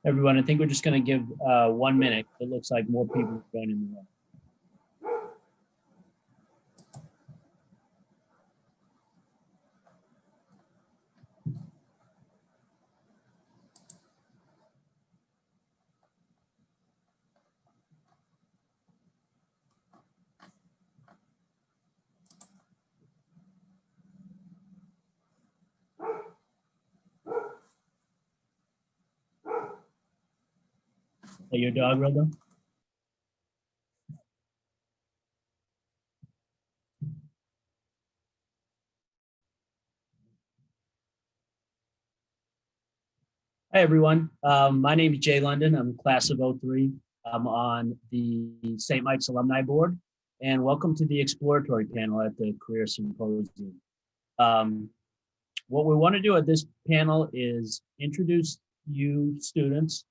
Everyone, I think we're just going to give 1 minute. It looks like more people are joining the room. Is that your dog, Rilda? Hi, everyone. My name is Jay London. I'm class of '03. I'm on the St. Mike's Alumni Board, and welcome to the Exploratory panel at the Career Symposium. What we want to do at this panel is introduce you students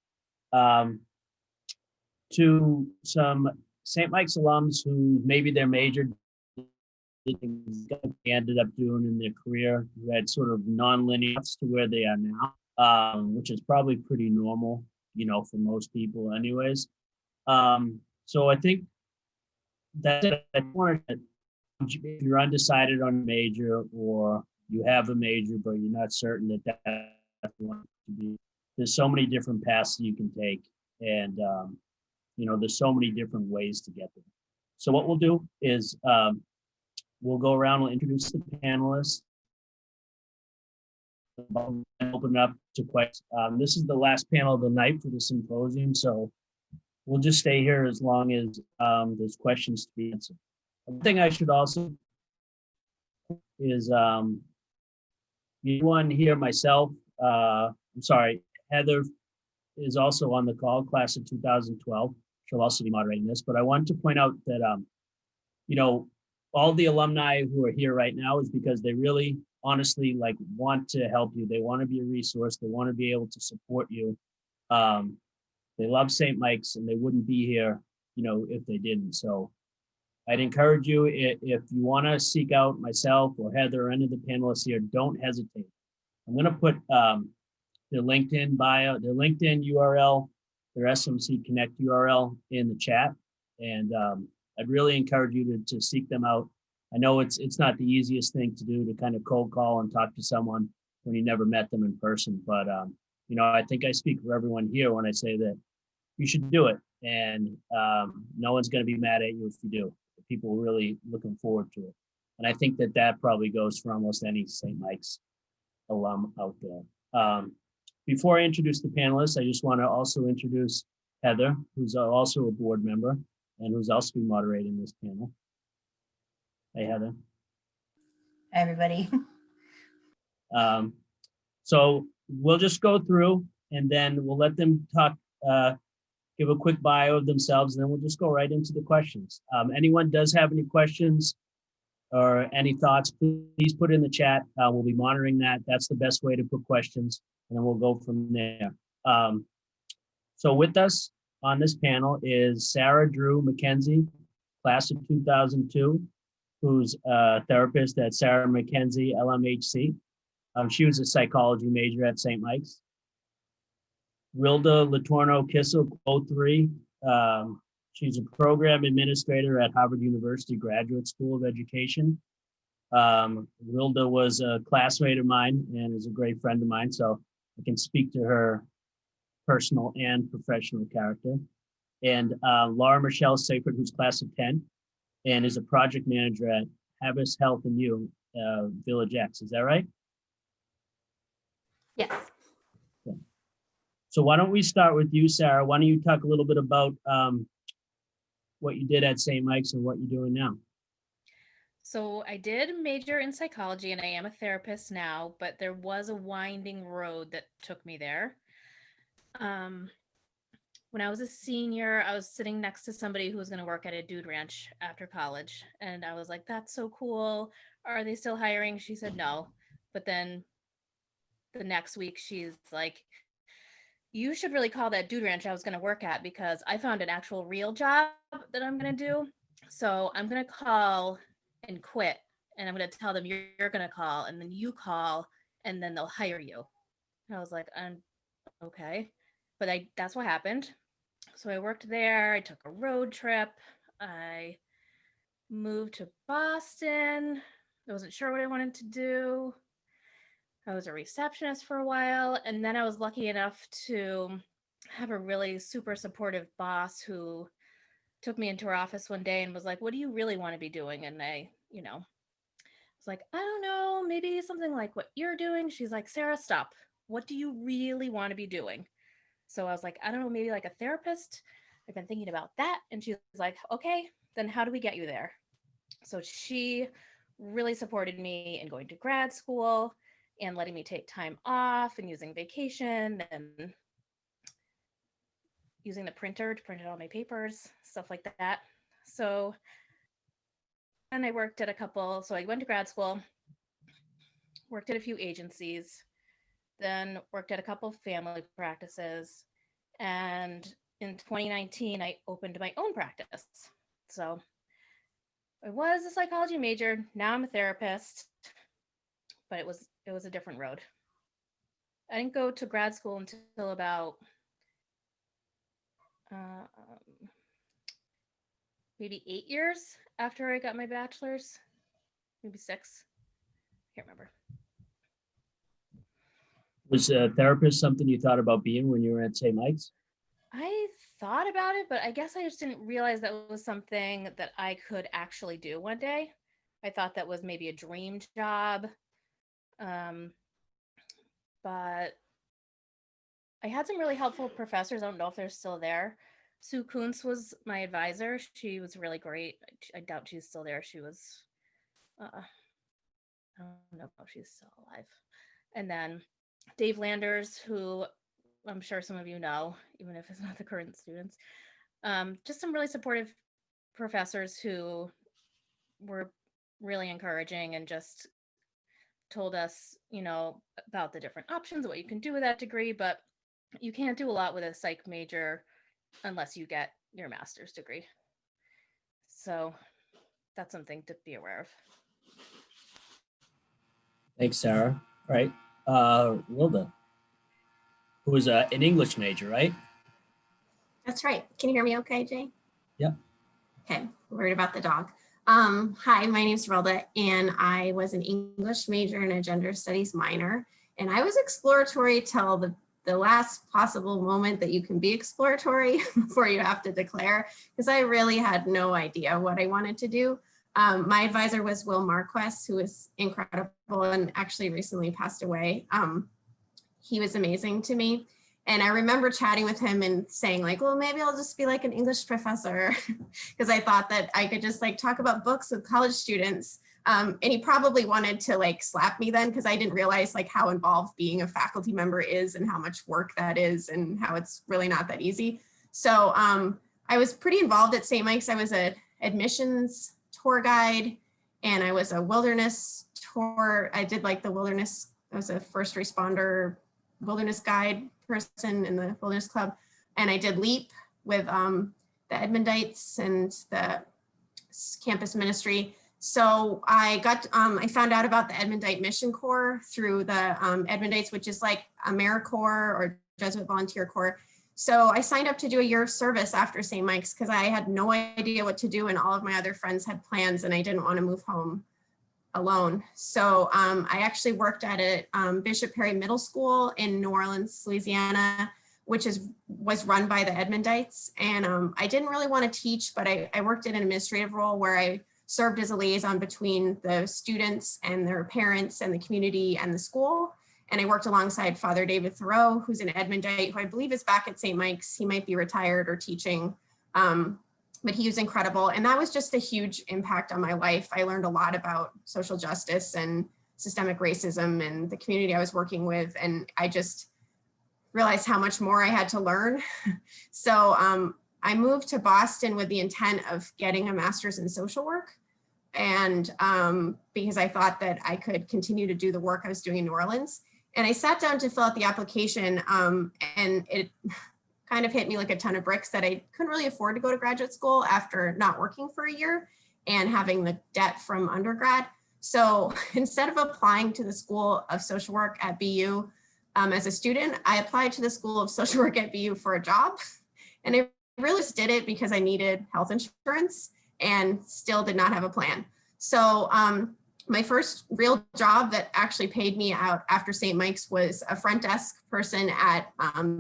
to some St. Mike's alums who maybe their major ended up doing in their career, who had sort of non-linear paths to where they are now, which is probably pretty normal, for most people anyways. So I think that's it. I wanted to, if you're undecided on a major or you have a major, but you're not certain that that's going to be, there's so many different paths you can take. And, there's so many different ways to get there. So what we'll do is we'll go around, we'll introduce the panelists, and open it up to questions. This is the last panel of the night for the symposium, so we'll just stay here as long as there's questions to be answered. One thing I should also is one here, myself, I'm sorry, Heather is also on the call, class of 2012. She'll also be moderating this, but I want to point out that, all the alumni who are here right now is because they really honestly want to help you. They want to be a resource. They want to be able to support you. They love St. Mike's and they wouldn't be here, if they didn't. So I'd encourage you, if you want to seek out myself or Heather or any of the panelists here, don't hesitate. I'm going to put their LinkedIn bio, their LinkedIn URL, their SMC Connect URL in the chat. And I'd really encourage you to seek them out. I know it's not the easiest thing to do to kind of cold call and talk to someone when you never met them in person. But, I think I speak for everyone here when I say that you should do it. And no one's going to be mad at you if you do. People are really looking forward to it. And I think that probably goes for almost any St. Mike's alum out there. Before I introduce the panelists, I just want to also introduce Heather, who's also a board member and who's also be moderating this panel. Hey, Heather. Hi, everybody. So we'll just go through and then we'll let them talk, give a quick bio of themselves, and then we'll just go right into the questions. Anyone does have any questions or any thoughts, please put in the chat. We'll be monitoring that. That's the best way to put questions, and then we'll go from there. So with us on this panel is Sarah Drew McKenzie, class of 2002, who's a therapist at Sarah McKenzie, LMHC. She was a psychology major at St. Mike's. Rilda Kissel, 03. She's a program administrator at Harvard University Graduate School of Education. Rilda was a classmate of mine and is a great friend of mine, so I can speak to her personal and professional character. And Laura Seifert, who's class of 10, and is a project manager at Habis Health and You, Village X. Is that right? Yes. Okay. So why don't we start with you, Sarah? Why don't you talk a little bit about what you did at St. Mike's and what you're doing now? So I did major in psychology and I am a therapist now, but there was a winding road that took me there. When I was a senior, I was sitting next to somebody who was going to work at a dude ranch after college. And I was like, that's so cool. Are they still hiring? She said no. But then the next week she's like, you should really call that dude ranch I was going to work at because I found an actual real job that I'm going to do. So I'm going to call and quit. And I'm going to tell them you're going to call and then you call and then they'll hire you. And I was like, okay. but that's what happened. So I worked there. I took a road trip. I moved to Boston. I wasn't sure what I wanted to do. I was a receptionist for a while, and then I was lucky enough to have a really super supportive boss who took me into her office one day and was like, "What do you really want to be doing?" And I, was like, "I don't know, maybe something like what you're doing." She's like, "Sarah, stop. What do you really want to be doing?" So I was like, "I don't know, maybe like a therapist. I've been thinking about that." And she was like, "Okay, then how do we get you there?" So she really supported me in going to grad school and letting me take time off and using vacation and using the printer to print out all my papers, stuff like that. So then I worked at so I went to grad school, worked at a few agencies, then worked at a couple family practices. And in 2019, I opened my own practice. So I was a psychology major. Now I'm a therapist, but it was a different road. I didn't go to grad school until about maybe 8 years after I got my bachelor's, maybe 6. I can't remember. Was a therapist something you thought about being when you were at St. Mike's? I thought about it, but I guess I just didn't realize that was something that I could actually do one day. I thought that was maybe a dream job. But I had some really helpful professors. I don't know if they're still there. Sue Kuntz was my advisor. She was really great. I doubt she's still there. She was, I don't know if she's still alive. And then Dave Landers, who I'm sure some of you know, even if it's not the current students. Just some really supportive professors who were really encouraging and just told us, about the different options, what you can do with that degree, but you can't do a lot with a psych major unless you get your master's degree. So that's something to be aware of. Thanks, Sarah. All right. Rilda, who was an English major, right? That's right. Can you hear me okay, Jay? Yep. Okay, worried about the dog. Hi, my name is Rilda, and I was an English major and a gender studies minor. And I was exploratory till the last possible moment that you can be exploratory before you have to declare, because I really had no idea what I wanted to do. My advisor was Will Marquess, who was incredible and actually recently passed away. He was amazing to me. And I remember chatting with him and saying like, well, maybe I'll just be like an English professor because I thought that I could just like talk about books with college students. And he probably wanted to like slap me then because I didn't realize like how involved being a faculty member is and how much work that is and how it's really not that easy. So I was pretty involved at St. Mike's. I was an admissions tour guide and I was a wilderness tour. I did like the wilderness, I was a first responder wilderness guide person in the Wilderness Club. And I did LEAP with the Edmondites and the campus ministry. So I found out about the Edmondite Mission Corps through the Edmondites, which is like AmeriCorps or Jesuit Volunteer Corps. So I signed up to do a year of service after St. Mike's because I had no idea what to do and all of my other friends had plans and I didn't want to move home alone. So I actually worked at a Bishop Perry Middle School in New Orleans, Louisiana, which was run by the Edmondites. And I didn't really want to teach, but I worked in an administrative role where I served as a liaison between the students and their parents and the community and the school. And I worked alongside Father David Thoreau, who's an Edmondite, who I believe is back at St. Mike's. He might be retired or teaching. But he was incredible. And that was just a huge impact on my life. I learned a lot about social justice and systemic racism and the community I was working with. And I just realized how much more I had to learn. So I moved to Boston with the intent of getting a master's in social work. And because I thought that I could continue to do the work I was doing in New Orleans. And I sat down to fill out the application and it kind of hit me like a ton of bricks that I couldn't really afford to go to graduate school after not working for a year and having the debt from undergrad. So instead of applying to the School of Social Work at BU, as a student, I applied to the School of Social Work at BU for a job. And I really just did it because I needed health insurance and still did not have a plan. So my first real job that actually paid me out after St. Mike's was a front desk person at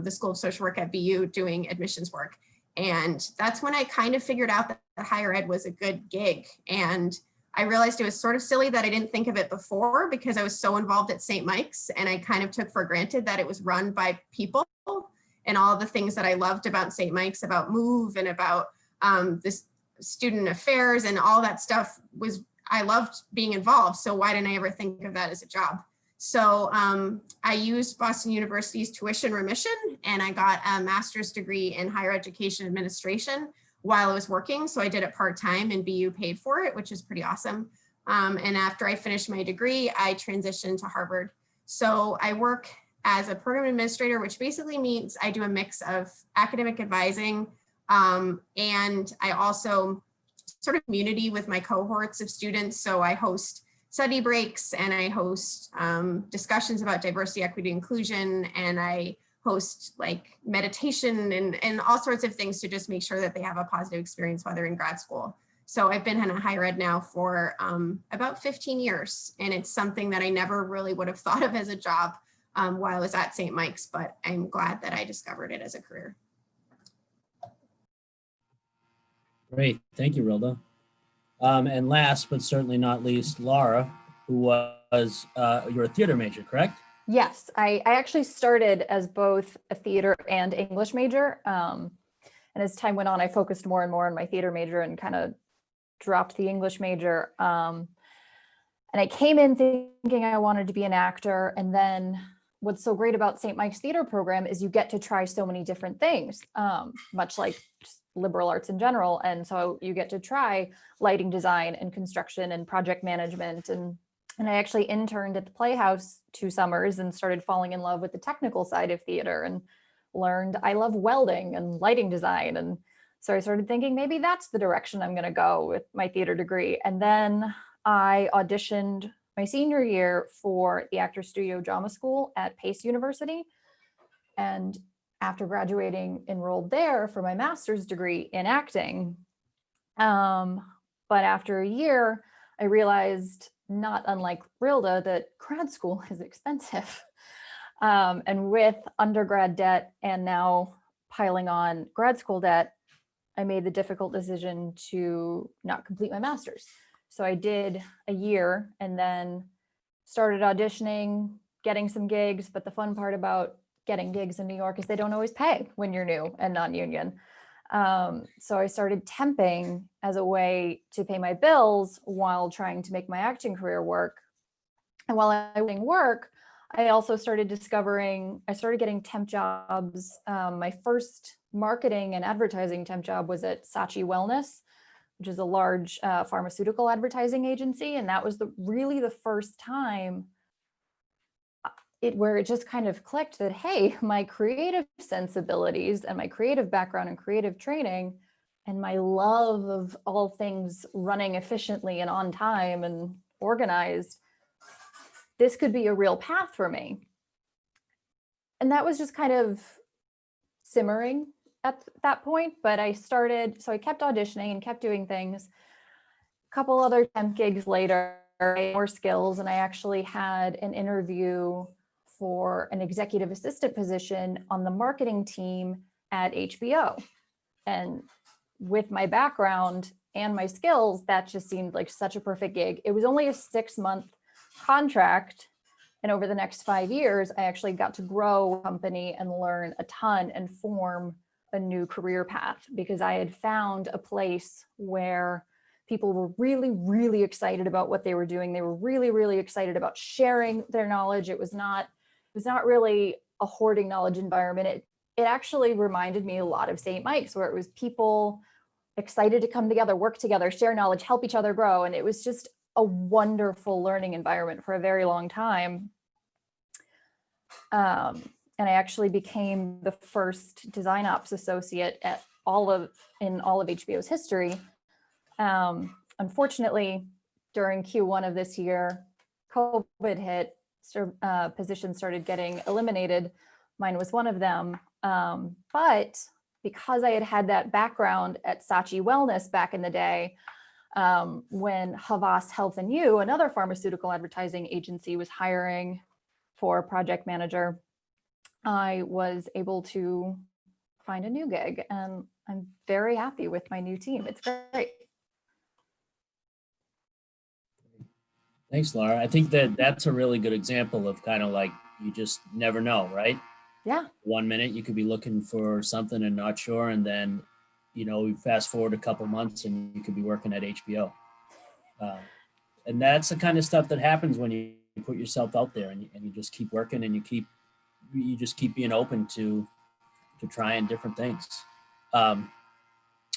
the School of Social Work at BU doing admissions work. And that's when I kind of figured out that higher ed was a good gig. And I realized it was sort of silly that I didn't think of it before because I was so involved at St. Mike's and I kind of took for granted that it was run by people, and all the things that I loved about St. Mike's, about Move and about this student affairs and all that stuff was, I loved being involved. So why didn't I ever think of that as a job? So I used Boston University's tuition remission and I got a master's degree in higher education administration while I was working. So I did it part-time and BU paid for it, which is pretty awesome. And after I finished my degree, I transitioned to Harvard. So I work as a program administrator, which basically means I do a mix of academic advising and I also sort of community with my cohorts of students. So I host study breaks and I host discussions about diversity, equity, inclusion, and I host like meditation and all sorts of things to just make sure that they have a positive experience while they're in grad school. So I've been in a higher ed now for about 15 years, and it's something that I never really would have thought of as a job while I was at St. Mike's, but I'm glad that I discovered it as a career. Great, thank you, Rilda. And last, but certainly not least, Lara, who was, you're a theater major, correct? Yes, I actually started as both a theater and English major. And as time went on, I focused more and more on my theater major and kind of dropped the English major. And I came in thinking I wanted to be an actor. And then what's so great about St. Mike's theater program is you get to try so many different things, much like just liberal arts in general. And so you get to try lighting design and construction and project management. And I actually interned at the Playhouse 2 summers and started falling in love with the technical side of theater and learned I love welding and lighting design. And so I started thinking maybe that's the direction I'm going to go with my theater degree. And then I auditioned my senior year for the Actors Studio Drama School at Pace University. And after graduating, enrolled there for my master's degree in acting. But after a year, I realized, not unlike Rilda, that grad school is expensive. And with undergrad debt and now piling on grad school debt, I made the difficult decision to not complete my master's. So I did a year and then started auditioning, getting some gigs. But the fun part about getting gigs in New York is they don't always pay when you're new and non-union. So I started temping as a way to pay my bills while trying to make my acting career work. And while I was doing work, I also started getting temp jobs. My first marketing and advertising temp job was at Saatchi Wellness, which is a large pharmaceutical advertising agency. And that was really the first time where it just kind of clicked that, hey, my creative sensibilities and my creative background and creative training and my love of all things running efficiently and on time and organized, this could be a real path for me. And that was just kind of simmering at that point, but I kept auditioning and kept doing things. A couple other temp gigs later, more skills, and I actually had an interview for an executive assistant position on the marketing team at HBO. And with my background and my skills, that just seemed like such a perfect gig. It was only a 6-month contract. And over the next 5 years, I actually got to grow a company and learn a ton and form a new career path, because I had found a place where people were really, really excited about what they were doing. They were really, really excited about sharing their knowledge. It was not really a hoarding knowledge environment. It actually reminded me a lot of St. Mike's, where it was people excited to come together, work together, share knowledge, help each other grow. And it was just a wonderful learning environment for a very long time. And I actually became the first design ops associate in all of HBO's history. Unfortunately, during Q1 of this year, COVID hit, positions started getting eliminated. Mine was one of them. But because I had had that background at Saatchi Wellness back in the day, when Havas Health and You, another pharmaceutical advertising agency, was hiring for a project manager, I was able to find a new gig, and I'm very happy with my new team. It's great. Thanks, Laura. I think that that's a really good example of kind of like, you just never know, right? Yeah. 1 minute you could be looking for something and not sure, and then, you know, you fast forward a couple months and you could be working at HBO. And that's the kind of stuff that happens when you put yourself out there and you just keep working, and you just keep being open to trying different things.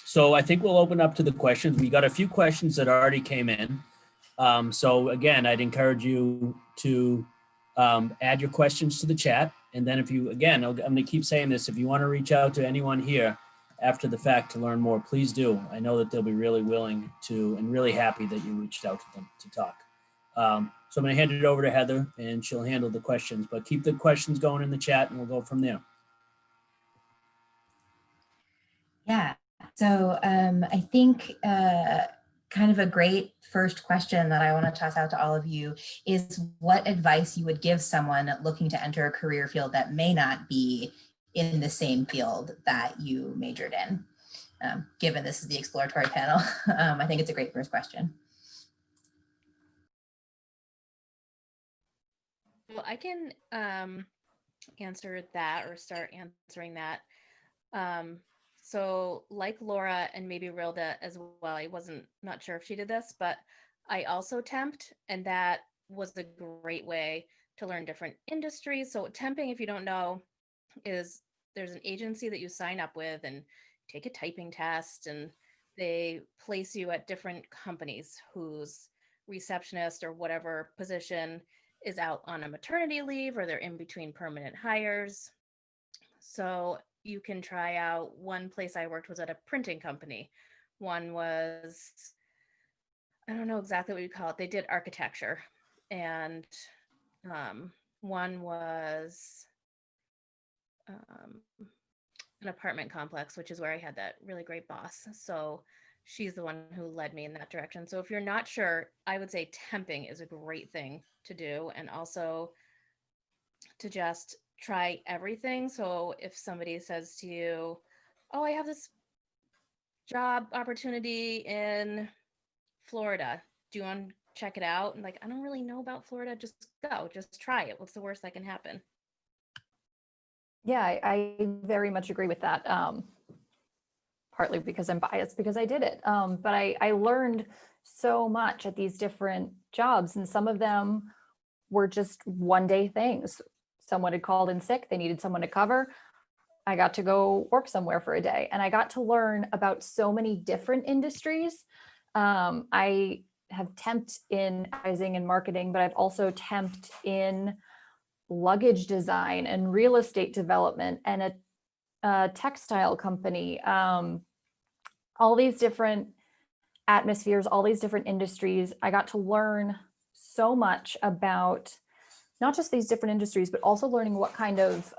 So I think we'll open up to the questions. We got a few questions that already came in. So again, I'd encourage you to add your questions to the chat. And then if you, again, I'm going to keep saying this, if you want to reach out to anyone here after the fact to learn more, please do. I know that they'll be really willing to, and really happy that you reached out to them to talk. So I'm going to hand it over to Heather, and she'll handle the questions, but keep the questions going in the chat and we'll go from there. Yeah, so I think kind of a great first question that I want to toss out to all of you is what advice you would give someone looking to enter a career field that may not be in the same field that you majored in. Given this is the exploratory panel, I think it's a great first question. Well, I can answer that, or start answering that. So like Laura and maybe Rilda as well, I not sure if she did this, but I also temped, and that was a great way to learn different industries. So temping, if you don't know, is there's an agency that you sign up with and take a typing test, and they place you at different companies whose receptionist or whatever position is out on a maternity leave, or they're in between permanent hires. So you can try out. One place I worked was at a printing company. One was, I don't know exactly what you call it. They did architecture. And one was an apartment complex, which is where I had that really great boss. So she's the one who led me in that direction. So if you're not sure, I would say temping is a great thing to do, and also to just try everything. So if somebody says to you, oh, I have this job opportunity in Florida, do you want to check it out? And like, I don't really know about Florida, just go, just try it. What's the worst that can happen? Yeah, I very much agree with that. Partly because I'm biased because I did it. But I learned so much at these different jobs, and some of them were just one-day things. Someone had called in sick, they needed someone to cover. I got to go work somewhere for a day, and I got to learn about so many different industries. I have temped in advertising and marketing, but I've also temped in luggage design and real estate development and a textile company. All these different atmospheres, all these different industries. I got to learn so much about not just these different industries, but also learning what kind of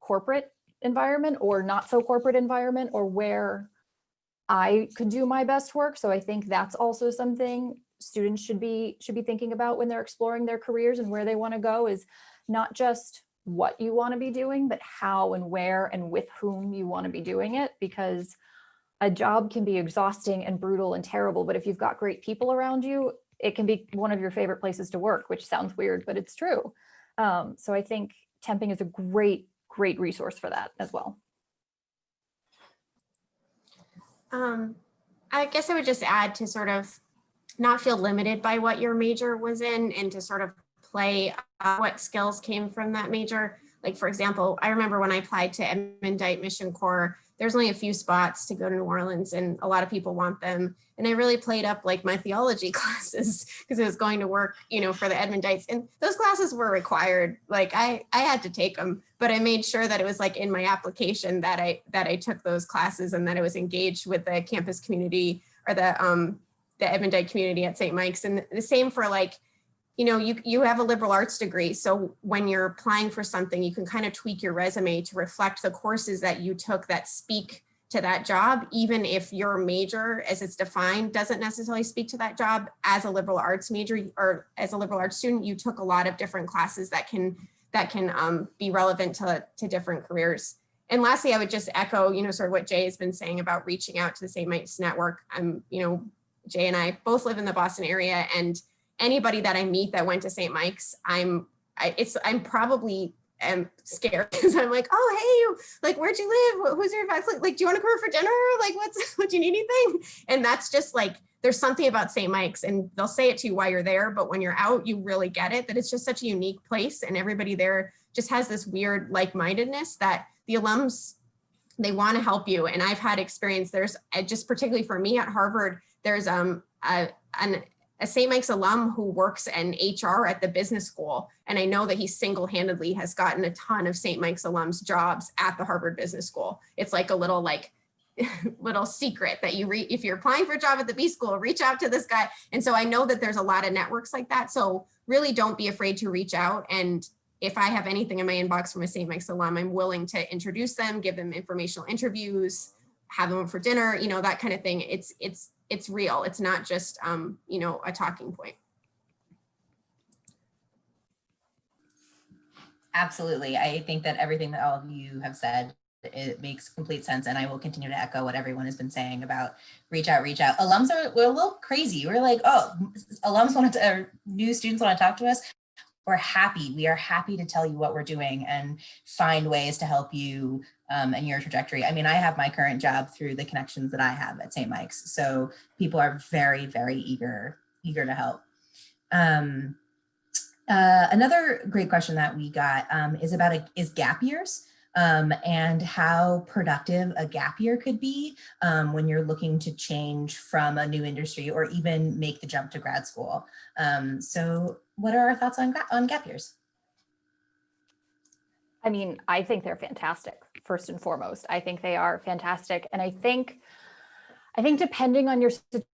corporate environment or not so corporate environment, or where I could do my best work. So I think that's also something students should be thinking about when they're exploring their careers and where they want to go, is not just what you want to be doing, but how and where and with whom you want to be doing it. Because a job can be exhausting and brutal and terrible, but if you've got great people around you, it can be one of your favorite places to work, which sounds weird, but it's true. So I think temping is a great resource for that as well. I guess I would just add to sort of not feel limited by what your major was in, and to sort of play what skills came from that major. Like, for example, I remember when I applied to Edmond Mission Corps, there's only a few spots to go to New Orleans, and a lot of people want them. And I really played up like my theology classes because I was going to work, you know, for the Edmondites, and those classes were required. Like I had to take them, but I made sure that it was like in my application that I took those classes, and that I was engaged with the campus community, or the Edmondite community at St. Mike's. And the same for like you know, you have a liberal arts degree. So when you're applying for something, you can kind of tweak your resume to reflect the courses that you took that speak to that job, even if your major as it's defined doesn't necessarily speak to that job. As a liberal arts major or as a liberal arts student, you took a lot of different classes that can be relevant to different careers. And lastly, I would just echo, you know, sort of what Jay has been saying about reaching out to the St. Mike's network. You know, Jay and I both live in the Boston area, and anybody that I meet that went to St. Mike's, I'm probably scared because I'm like, oh, hey, like, where'd you live? Who's your advice? Like, do you want to come over for dinner? Like, what do you need anything? And that's just like, there's something about St. Mike's, and they'll say it to you while you're there, but when you're out, you really get it, that it's just such a unique place, and everybody there just has this weird like-mindedness that the alums, they want to help you. And I've had experience, there's just particularly for me at Harvard, there's a St. Mike's alum who works in HR at the business school. And I know that he single-handedly has gotten a ton of St. Mike's alums jobs at the Harvard Business School. It's like a little little secret that if you're applying for a job at the B school, reach out to this guy. And so I know that there's a lot of networks like that. So really don't be afraid to reach out. And if I have anything in my inbox from a St. Mike's alum, I'm willing to introduce them, give them informational interviews, have them for dinner, you know, that kind of thing. It's real. It's not just, you know, a talking point. Absolutely. I think that everything that all of you have said, it makes complete sense. And I will continue to echo what everyone has been saying about reach out. Alums we're a little crazy. We're like, oh, alums new students want to talk to us. We are happy to tell you what we're doing and find ways to help you and your trajectory. I mean, I have my current job through the connections that I have at St. Mike's. So people are very, very eager to help. Another great question that we got is gap years and how productive a gap year could be when you're looking to change from a new industry or even make the jump to grad school. So what are our thoughts on gap years? I mean, I think they're fantastic, first and foremost. I think they are fantastic. And I think depending on your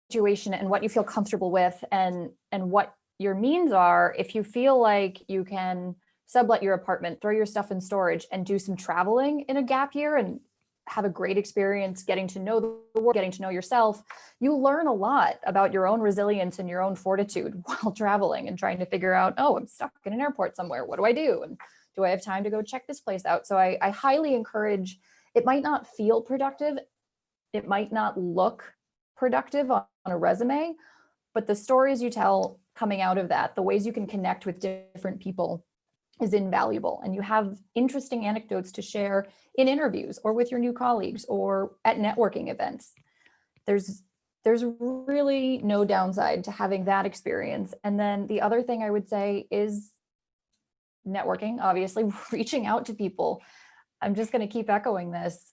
situation and what you feel comfortable with and what your means are, if you feel like you can sublet your apartment, throw your stuff in storage, and do some traveling in a gap year and have a great experience getting to know the world, getting to know yourself, you learn a lot about your own resilience and your own fortitude while traveling and trying to figure out, oh, I'm stuck in an airport somewhere. What do I do? And do I have time to go check this place out? So I highly encourage, it might not feel productive. It might not look productive on a resume, but the stories you tell coming out of that, the ways you can connect with different people is invaluable. And you have interesting anecdotes to share in interviews or with your new colleagues or at networking events. There's really no downside to having that experience. And then the other thing I would say is networking, obviously, reaching out to people. I'm just going to keep echoing this.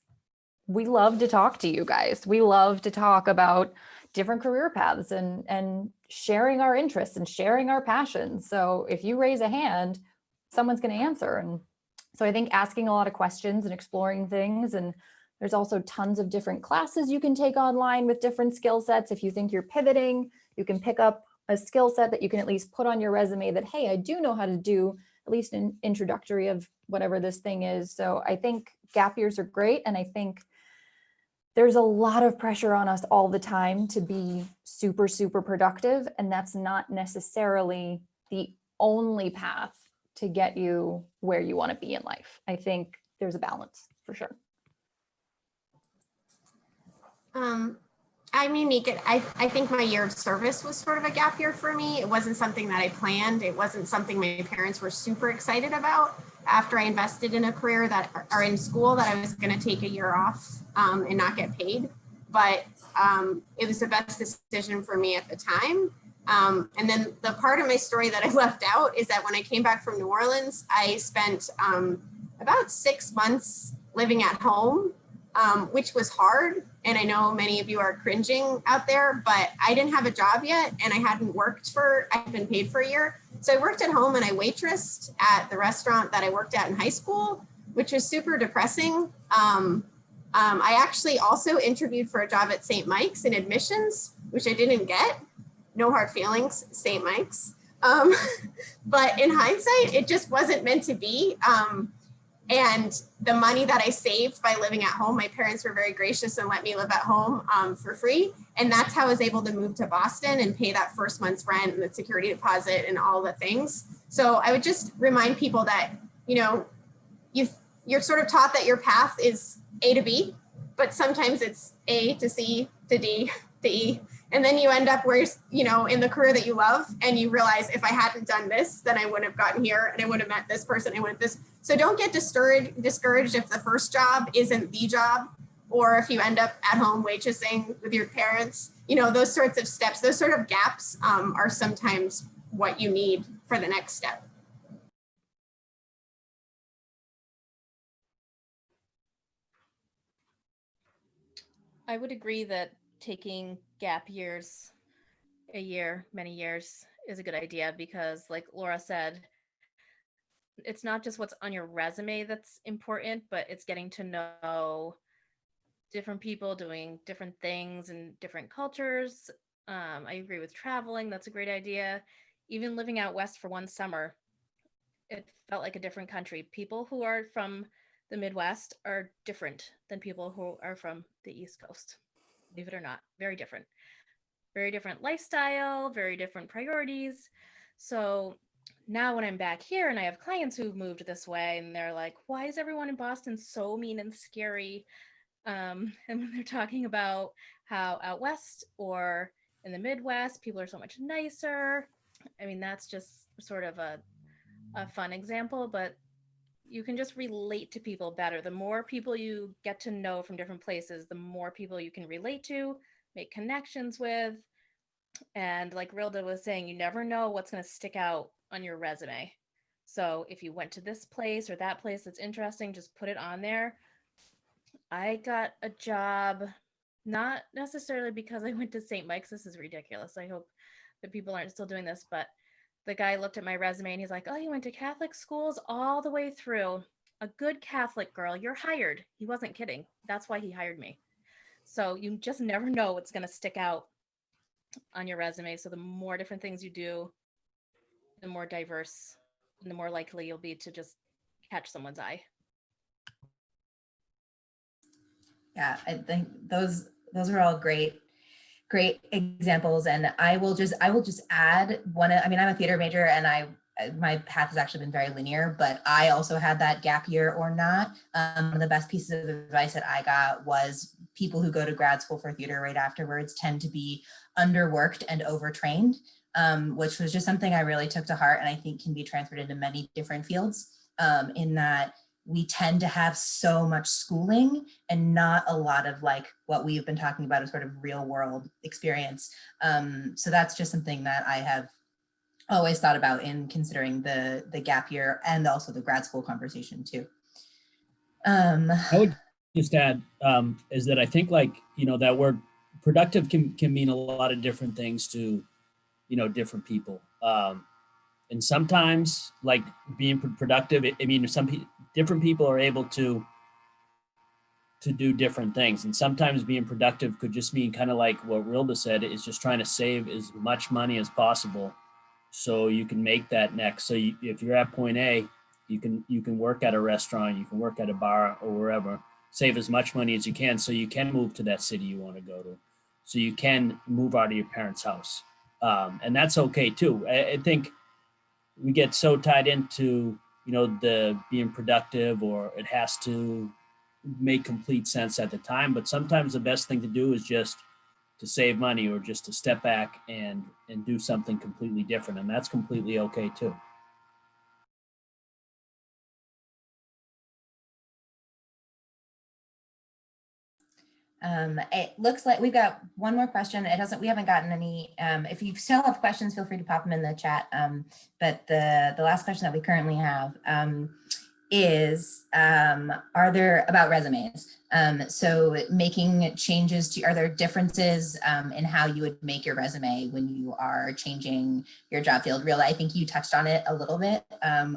We love to talk to you guys. We love to talk about different career paths and sharing our interests and sharing our passions. So if you raise a hand, someone's going to answer. And so I think asking a lot of questions and exploring things. And there's also tons of different classes you can take online with different skill sets. If you think you're pivoting, you can pick up a skill set that you can at least put on your resume that, hey, I do know how to do at least an introductory of whatever this thing is. So I think gap years are great. And I think there's a lot of pressure on us all the time to be super, super productive. And that's not necessarily the only path to get you where you want to be in life. I think there's a balance for sure. I'm unique. I think my year of service was sort of a gap year for me. It wasn't something that I planned. It wasn't something my parents were super excited about. After I invested in a career or in school that I was going to take a year off and not get paid. But it was the best decision for me at the time. And then the part of my story that I left out is that when I came back from New Orleans, I spent about 6 months living at home, which was hard. And I know many of you are cringing out there, but I didn't have a job yet and I hadn't I'd been paid for a year. So I worked at home and I waitressed at the restaurant that I worked at in high school, which was super depressing. I actually also interviewed for a job at St. Mike's in admissions, which I didn't get. No hard feelings, St. Mike's. But in hindsight, it just wasn't meant to be. And the money that I saved by living at home, my parents were very gracious and let me live at home for free. And that's how I was able to move to Boston and pay that first month's rent and the security deposit and all the things. So I would just remind people that, you know, you're sort of taught that your path is A to B, but sometimes it's A to C to D to E. And then you end up where, you know, in the career that you love, and you realize, if I hadn't done this, then I wouldn't have gotten here, and I would have met this person, I would have this. So don't get discouraged if the first job isn't the job, or if you end up at home waitressing with your parents. You know, those sorts of steps, those sort of gaps are sometimes what you need for the next step. I would agree that taking gap years, a year, many years, is a good idea, because like Laura said, it's not just what's on your resume that's important, but it's getting to know different people doing different things in different cultures. I agree with traveling. That's a great idea. Even living out west for one summer, it felt like a different country. People who are from the Midwest are different than people who are from the East Coast. Believe it or not, very different. Very different lifestyle, very different priorities. So now when I'm back here and I have clients who've moved this way, and they're like, why is everyone in Boston so mean and scary? And when they're talking about how out west or in the Midwest, people are so much nicer. I mean, that's just sort of a fun example, but you can just relate to people better. The more people you get to know from different places, the more people you can relate to, make connections with. And like Rilda was saying, you never know what's going to stick out on your resume. So if you went to this place or that place that's interesting, just put it on there. I got a job, not necessarily because I went to St. Mike's. This is ridiculous. I hope that people aren't still doing this, but the guy looked at my resume and he's like, oh, you went to Catholic schools all the way through. A good Catholic girl, you're hired. He wasn't kidding. That's why he hired me. So you just never know what's going to stick out on your resume. So the more different things you do, the more diverse and the more likely you'll be to just catch someone's eye. Yeah, I think those are all great examples. And I will just add one. I mean, I'm a theater major, and my path has actually been very linear, but I also had that gap year or not. One of the best pieces of advice that I got was people who go to grad school for theater right afterwards tend to be underworked and overtrained, which was just something I really took to heart, and I think can be transferred into many different fields, in that we tend to have so much schooling and not a lot of like what we've been talking about, a sort of real world experience. So that's just something that I have always thought about in considering the gap year and also the grad school conversation too. I would just add is that I think, like, you know, that word productive can mean a lot of different things to, you know, different people. And sometimes, like, being productive, I mean, different people are able to do different things. And sometimes being productive could just mean, kind of like what Rilda said, is just trying to save as much money as possible so you can make that next. So if you're at point A, you can work at a restaurant, you can work at a bar or wherever, save as much money as you can so you can move to that city you want to go to. So you can move out of your parents' house. And that's okay too. I think we get so tied into, you know, the being productive, or it has to make complete sense at the time. But sometimes the best thing to do is just to save money, or just to step back and do something completely different. And that's completely okay too. It looks like we've got one more question. We haven't gotten any. If you still have questions, feel free to pop them in the chat. But the last question that we currently have is, are there, about resumes? So making changes are there differences in how you would make your resume when you are changing your job field? Rilda, I think you touched on it a little bit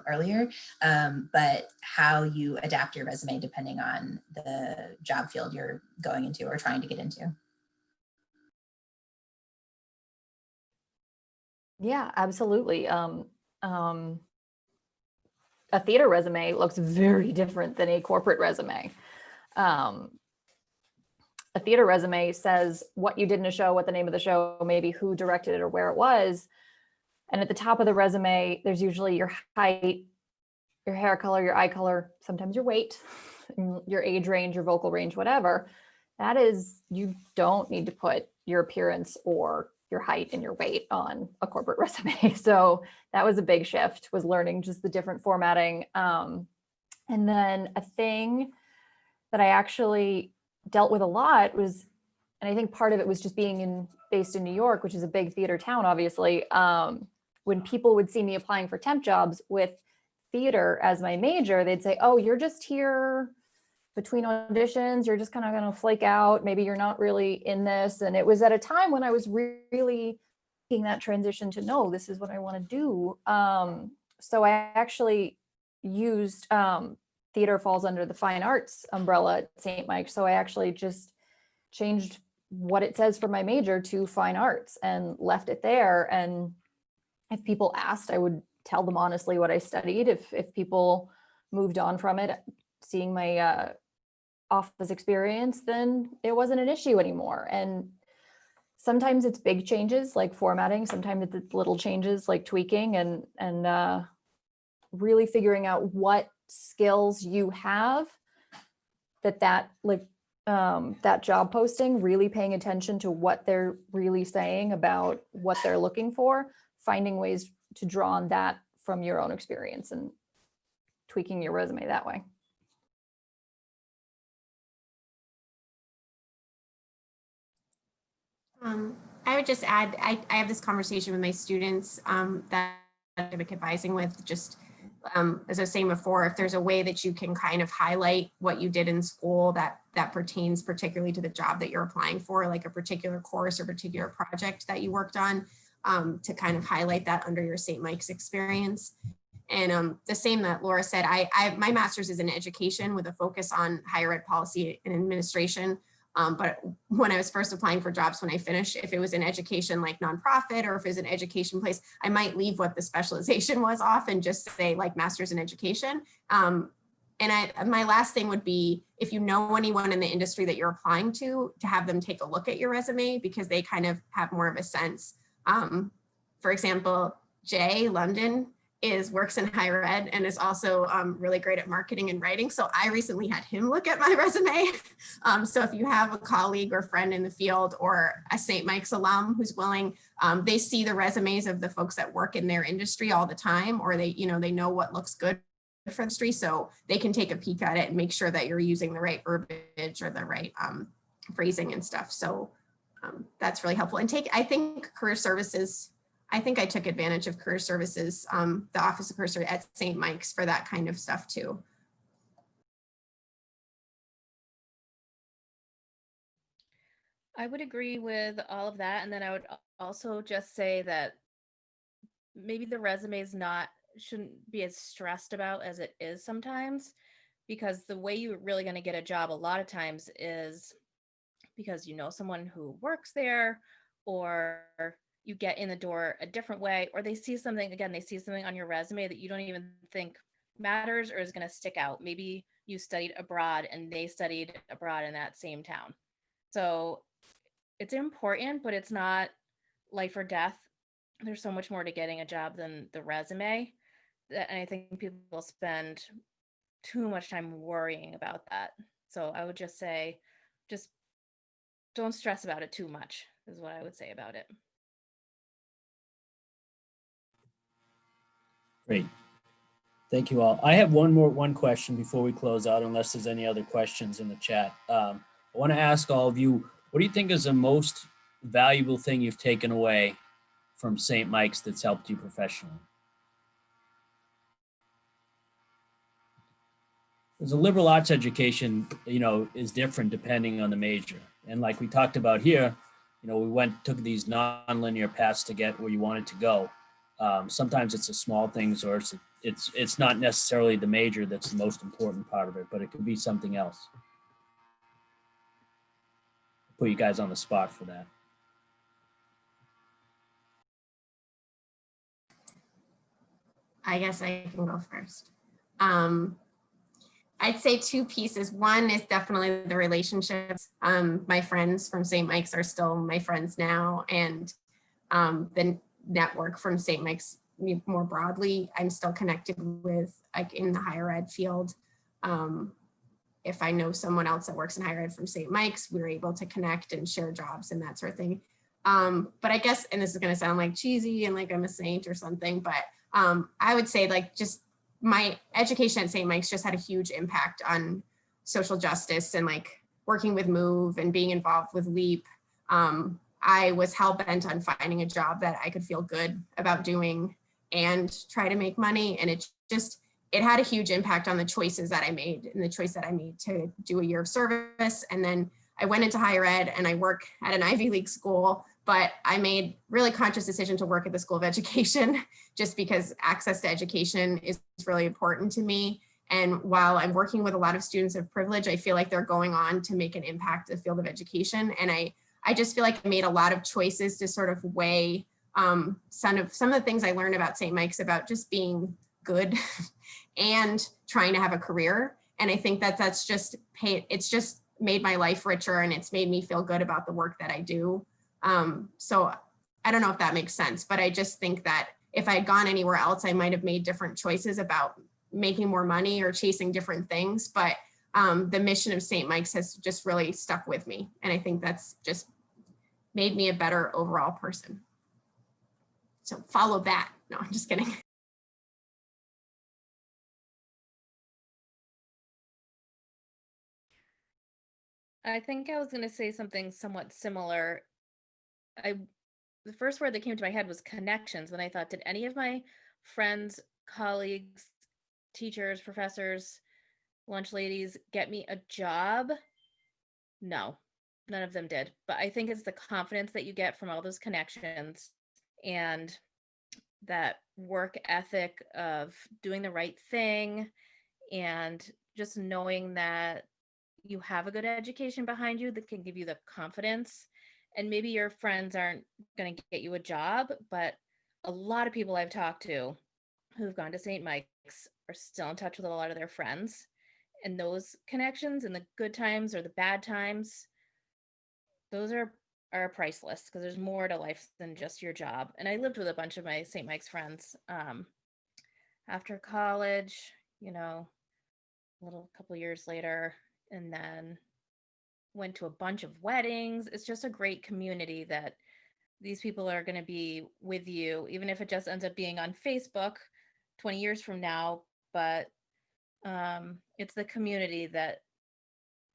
earlier, but how you adapt your resume depending on the job field you're going into or trying to get into. Yeah, absolutely. A theater resume looks very different than a corporate resume. Um, a theater resume says what you did in a show, what the name of the show, maybe who directed it or where it was. And at the top of the resume, there's usually your height, your hair color, your eye color, sometimes your weight, your age range, your vocal range, whatever. That is, you don't need to put your appearance or your height and your weight on a corporate resume. So that was a big shift, was learning just the different formatting. And then a thing that I actually dealt with a lot was, and I think part of it was just being based in New York, which is a big theater town, obviously. When people would see me applying for temp jobs with theater as my major, they'd say, oh, you're just here between auditions, you're just kind of going to flake out. Maybe you're not really in this. And it was at a time when I was really making that transition to, no, this is what I want to do. So I actually used, theater falls under the fine arts umbrella at St. Mike's. So I actually just changed what it says for my major to fine arts and left it there. And if people asked, I would tell them honestly what I studied. If people moved on from it, seeing my office experience, then it wasn't an issue anymore. And sometimes it's big changes like formatting. Sometimes it's little changes like tweaking and really figuring out what skills you have that job posting, really paying attention to what they're really saying about what they're looking for, finding ways to draw on that from your own experience and tweaking your resume that way. I would just add, I have this conversation with my students that I'm advising with, just as I was saying before, if there's a way that you can kind of highlight what you did in school that pertains particularly to the job that you're applying for, like a particular course or particular project that you worked on, to kind of highlight that under your St. Mike's experience. And the same that Laura said, my master's is in education with a focus on higher ed policy and administration. But when I was first applying for jobs, when I finished, if it was in education like nonprofit or if it was an education place, I might leave what the specialization was off and just say like master's in education. And my last thing would be, if you know anyone in the industry that you're applying to have them take a look at your resume, because they kind of have more of a sense. For example, Jay London works in higher ed and is also really great at marketing and writing. So I recently had him look at my resume. So if you have a colleague or friend in the field or a St. Mike's alum who's willing, they see the resumes of the folks that work in their industry all the time, or they know what looks good for the industry, so they can take a peek at it and make sure that you're using the right verbiage or the right phrasing and stuff. So that's really helpful. And I think Career Services, I think I took advantage of Career Services, the Office of Career Services at St. Mike's for that kind of stuff too. I would agree with all of that. And then I would also just say that maybe the resume shouldn't be as stressed about as it is sometimes, because the way you're really going to get a job a lot of times is because you know someone who works there, or you get in the door a different way, or they see something on your resume that you don't even think matters or is going to stick out. Maybe you studied abroad and they studied abroad in that same town. So it's important, but it's not life or death. There's so much more to getting a job than the resume. And I think people spend too much time worrying about that. So I would just say, just don't stress about it too much, is what I would say about it. Great. Thank you all. I have one question before we close out, unless there's any other questions in the chat. I want to ask all of you, what do you think is the most valuable thing you've taken away from St. Mike's that's helped you professionally? Because a liberal arts education, is different depending on the major. And like we talked about here, we took these non-linear paths to get where you wanted to go. Sometimes it's the small things, or it's not necessarily the major that's the most important part of it, but it could be something else. Put you guys on the spot for that. I guess I can go first. I'd say two pieces. One is definitely the relationships. My friends from St. Mike's are still my friends now, and the network from St. Mike's more broadly, I'm still connected with, like, in the higher ed field. If I know someone else that works in higher ed from St. Mike's, we're able to connect and share jobs and that sort of thing. But I guess, and this is going to sound like cheesy and like I'm a saint or something, but I would say, like, just my education at St. Mike's just had a huge impact on social justice and, like, working with Move and being involved with LEAP. I was hell-bent on finding a job that I could feel good about doing and try to make money. And it had a huge impact on the choices that I made, and the choice that I made to do a year of service. And then I went into higher ed and I work at an Ivy League school, but I made really conscious decision to work at the School of Education just because access to education is really important to me. And while I'm working with a lot of students of privilege, I feel like they're going on to make an impact in the field of education. And I just feel like I made a lot of choices to sort of weigh some of the things I learned about St. Mike's about just being good and trying to have a career. And I think that it's just made my life richer, and it's made me feel good about the work that I do. So I don't know if that makes sense, but I just think that if I had gone anywhere else, I might have made different choices about making more money or chasing different things. But the mission of St. Mike's has just really stuck with me. And I think that's just made me a better overall person. So follow that. No, I'm just kidding. I think I was going to say something somewhat similar. The first word that came to my head was connections. And I thought, did any of my friends, colleagues, teachers, professors, lunch ladies get me a job? No, none of them did. But I think it's the confidence that you get from all those connections and that work ethic of doing the right thing and just knowing that you have a good education behind you that can give you the confidence. And maybe your friends aren't going to get you a job, but a lot of people I've talked to who've gone to St. Mike's are still in touch with a lot of their friends. And those connections in the good times or the bad times, those are priceless because there's more to life than just your job. And I lived with a bunch of my St. Mike's friends after college, a couple years later, and then went to a bunch of weddings. It's just a great community that these people are going to be with you, even if it just ends up being on Facebook 20 years from now. But it's the community that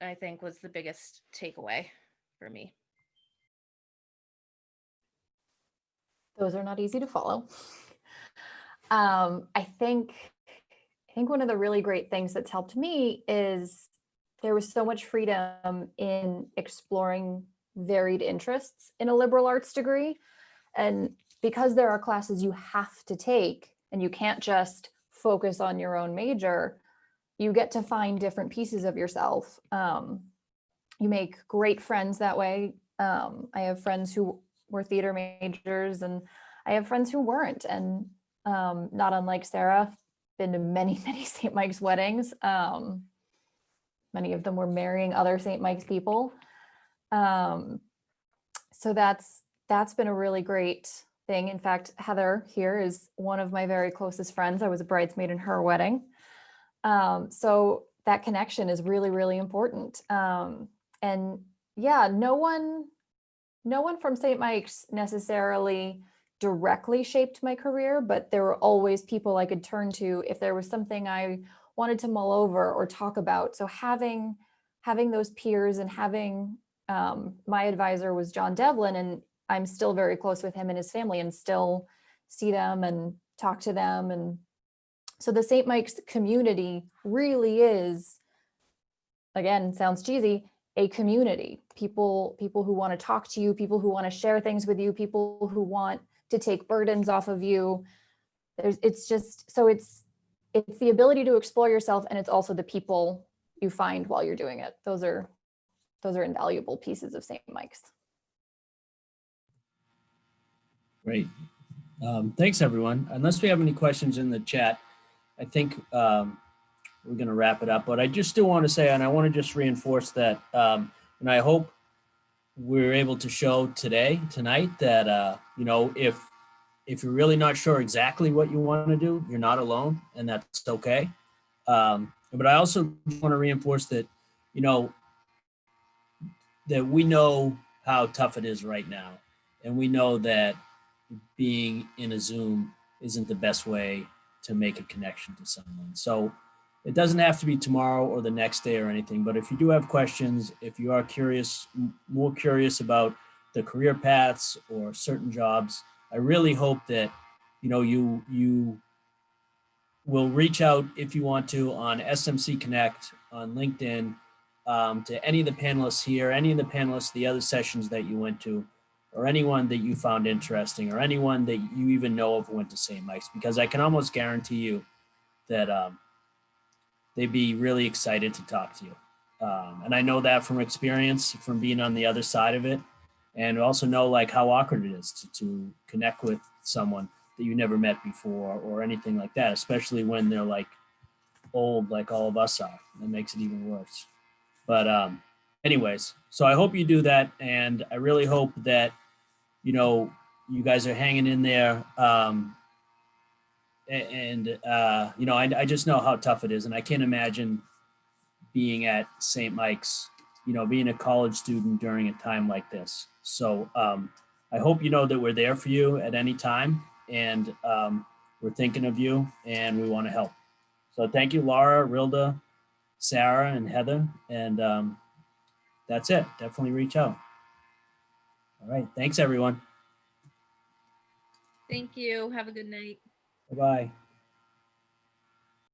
I think was the biggest takeaway for me. Those are not easy to follow. I think one of the really great things that's helped me is there was so much freedom in exploring varied interests in a liberal arts degree. And because there are classes you have to take and you can't just focus on your own major, you get to find different pieces of yourself. You make great friends that way. I have friends who were theater majors and I have friends who weren't. And not unlike Sarah, been to many, many St. Mike's weddings. Many of them were marrying other St. Mike's people. So that's been a really great thing. In fact, Heather here is one of my very closest friends. I was a bridesmaid in her wedding. So that connection is really, really important. And yeah, no one from St. Mike's necessarily directly shaped my career, but there were always people I could turn to if there was something I wanted to mull over or talk about. So having those peers and having my advisor was John Devlin, and I'm still very close with him and his family and still see them and talk to them. And so the St. Mike's community really is, again, sounds cheesy, a community. People who want to talk to you, people who want to share things with you, people who want to take burdens off of you. It's the ability to explore yourself, and it's also the people you find while you're doing it. Those are invaluable pieces of St. Mike's. Great. Thanks, everyone. Unless we have any questions in the chat, I think we're going to wrap it up. But I just still want to say, and I want to just reinforce that, and I hope we're able to show tonight, that if you're really not sure exactly what you want to do, you're not alone, and that's okay. But I also want to reinforce that, that we know how tough it is right now, and we know that being in a Zoom isn't the best way to make a connection to someone. So it doesn't have to be tomorrow or the next day or anything, but if you do have questions, if you are more curious about the career paths or certain jobs, I really hope that, you will reach out if you want to on SMC Connect, on LinkedIn, to any of the panelists here, any of the panelists, the other sessions that you went to, or anyone that you found interesting, or anyone that you even know of who went to St. Mike's, because I can almost guarantee you that they'd be really excited to talk to you. And I know that from experience, from being on the other side of it, and also know like how awkward it is to connect with someone that you never met before or anything like that, especially when they're like old, like all of us are. That makes it even worse. But anyways, so I hope you do that. And I really hope that, you guys are hanging in there. I just know how tough it is. And I can't imagine being at St. Mike's, being a college student during a time like this. So I hope you know that we're there for you at any time, and we're thinking of you and we want to help. So thank you, Laura, Rilda, Sarah, and Heather. And that's it. Definitely reach out. All right. Thanks, everyone. Thank you. Have a good night. Bye-bye.